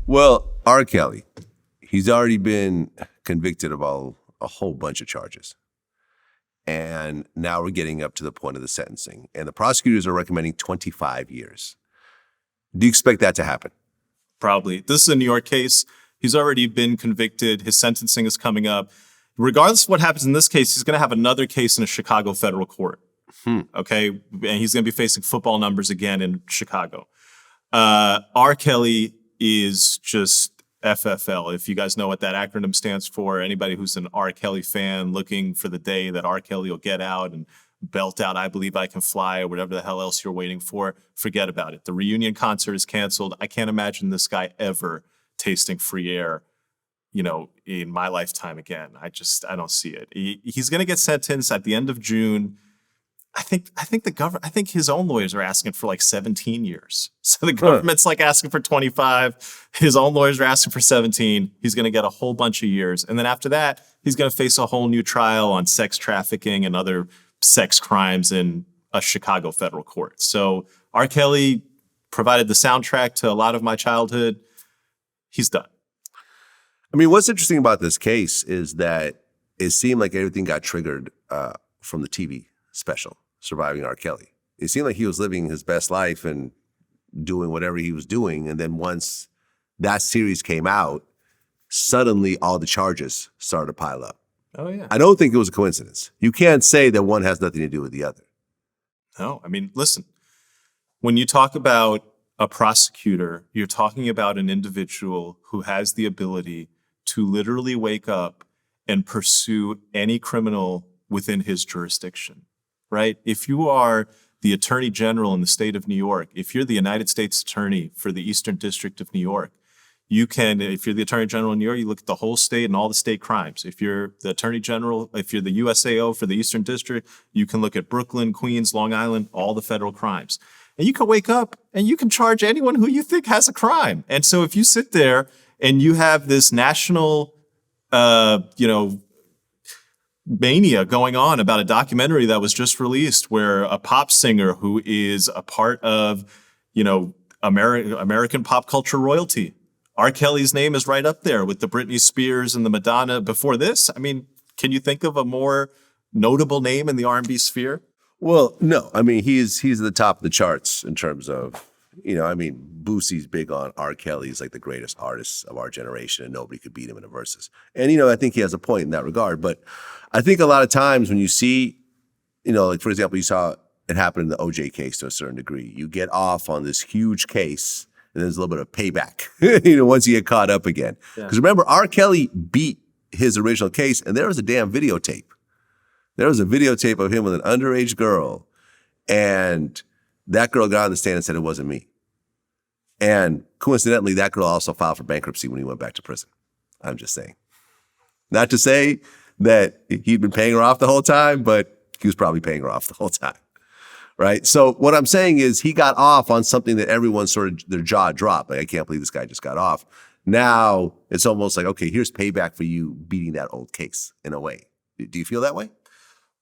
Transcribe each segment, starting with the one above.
Well, R. Kelly, he's already been convicted of a whole bunch of charges. And now we're getting up to the point of the sentencing. And the prosecutors are recommending 25 years. Do you expect that to happen? Probably. This is a New York case. He's already been convicted. His sentencing is coming up. Regardless of what happens in this case, he's going to have another case in a Chicago federal court. Okay? And he's going to be facing football numbers again in Chicago. R. Kelly is just FFL. If you guys know what that acronym stands for, anybody who's an R. Kelly fan looking for the day that R. Kelly will get out and belt out I Believe I Can Fly or whatever the hell else you're waiting for, forget about it. The reunion concert is canceled. I can't imagine this guy ever tasting free air, in my lifetime again. I don't see it. He's going to get sentenced at the end of June. I think his own lawyers are asking for like 17 years. So the government's like asking for 25. His own lawyers are asking for 17. He's going to get a whole bunch of years. And then after that, he's going to face a whole new trial on sex trafficking and other sex crimes in a Chicago federal court. So R. Kelly provided the soundtrack to a lot of my childhood. He's done. I mean, what's interesting about this case is that it seemed like everything got triggered from the TV special, Surviving R. Kelly. It seemed like he was living his best life and doing whatever he was doing. And then once that series came out, suddenly all the charges started to pile up. Oh, yeah. I don't think it was a coincidence. You can't say that one has nothing to do with the other. No, I mean, listen, when you talk about a prosecutor, you're talking about an individual who has the ability to literally wake up and pursue any criminal within his jurisdiction, right? If you are the Attorney General in the state of New York, if you're the United States Attorney for the Eastern District of New York, you can, if you're the Attorney General in New York, you look at the whole state and all the state crimes. If you're the Attorney General, if you're the USAO for the Eastern District, you can look at Brooklyn, Queens, Long Island, all the federal crimes. And you can wake up and you can charge anyone who you think has a crime. And so if you sit there and you have this national, mania going on about a documentary that was just released where a pop singer who is a part of, American pop culture royalty, R. Kelly's name is right up there with the Britney Spears and the Madonna before this. I mean, can you think of a more notable name in the R&B sphere? Well, no. I mean, he's at the top of the charts in terms of, Boosie's big on R. Kelly. He's like the greatest artist of our generation, and nobody could beat him in the verses. And, I think he has a point in that regard. But I think a lot of times when you see, like, for example, you saw it happen in the OJ case to a certain degree. You get off on this huge case, and there's a little bit of payback, once you get caught up again. Because remember, R. Kelly beat his original case, and there was a damn videotape. There was a videotape of him with an underage girl, and that girl got on the stand and said it wasn't me. And coincidentally, that girl also filed for bankruptcy when he went back to prison. I'm just saying. Not to say that he'd been paying her off the whole time, but he was probably paying her off the whole time, right? So what I'm saying is he got off on something that everyone sort of, their jaw dropped. Like, I can't believe this guy just got off. Now it's almost like, okay, here's payback for you beating that old case in a way. Do you feel that way?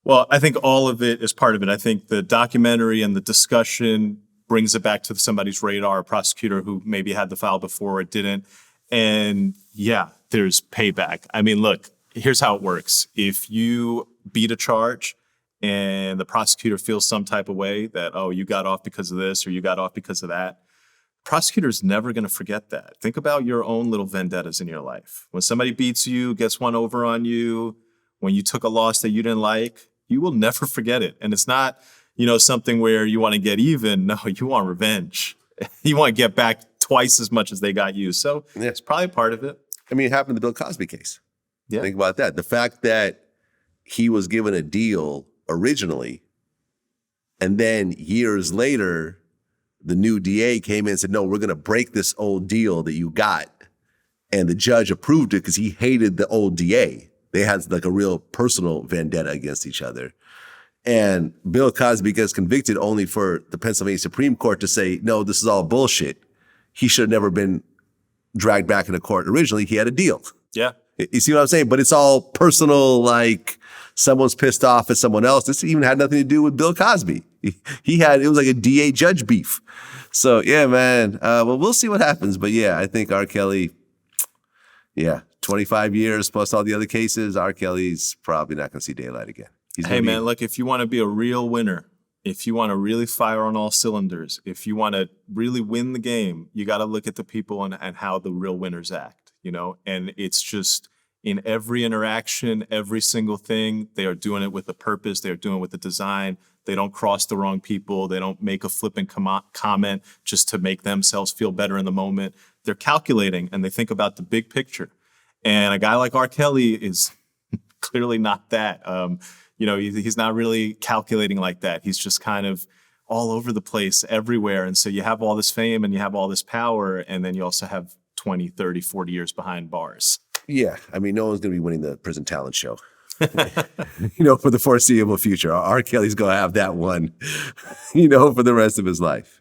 Well, I think all of it is part of it. I think the documentary and the discussion brings it back to somebody's radar, a prosecutor who maybe had the file before or didn't. And yeah, there's payback. I mean, look, here's how it works. If you beat a charge and the prosecutor feels some type of way that, oh, you got off because of this or you got off because of that, prosecutor's never going to forget that. Think about your own little vendettas in your life. When somebody beats you, gets one over on you, when you took a loss that you didn't like, you will never forget it. And it's not, something where you want to get even. No, you want revenge. You want to get back twice as much as they got you. So it's probably part of it. I mean, it happened in the Bill Cosby case. Yeah. Think about that. The fact that he was given a deal originally, and then years later, the new DA came in and said, no, we're going to break this old deal that you got. And the judge approved it because he hated the old DA. They had like a real personal vendetta against each other. And Bill Cosby gets convicted only for the Pennsylvania Supreme Court to say, no, this is all bullshit. He should have never been dragged back into court. Originally, he had a deal. Yeah. You see what I'm saying? But it's all personal, like someone's pissed off at someone else. This even had nothing to do with Bill Cosby. He had, it was like a DA judge beef. So yeah, man. Well, we'll see what happens. But yeah, I think R. Kelly, yeah, 25 years plus all the other cases, R. Kelly's probably not going to see daylight again. Hey, man, look, if you want to be a real winner, if you want to really fire on all cylinders, if you want to really win the game, you got to look at the people and how the real winners act, you know? And it's just in every interaction, every single thing, they are doing it with a purpose. They're doing it with a design. They don't cross the wrong people. They don't make a flippant comment just to make themselves feel better in the moment. They're calculating and they think about the big picture. And a guy like R. Kelly is clearly not that. You know, he's not really calculating like that. He's just kind of all over the place everywhere. And so you have all this fame and you have all this power, and then you also have 20, 30, 40 years behind bars. Yeah. I mean, no one's going to be winning the prison talent show, you know, for the foreseeable future. R. Kelly's going to have that one, you know, for the rest of his life.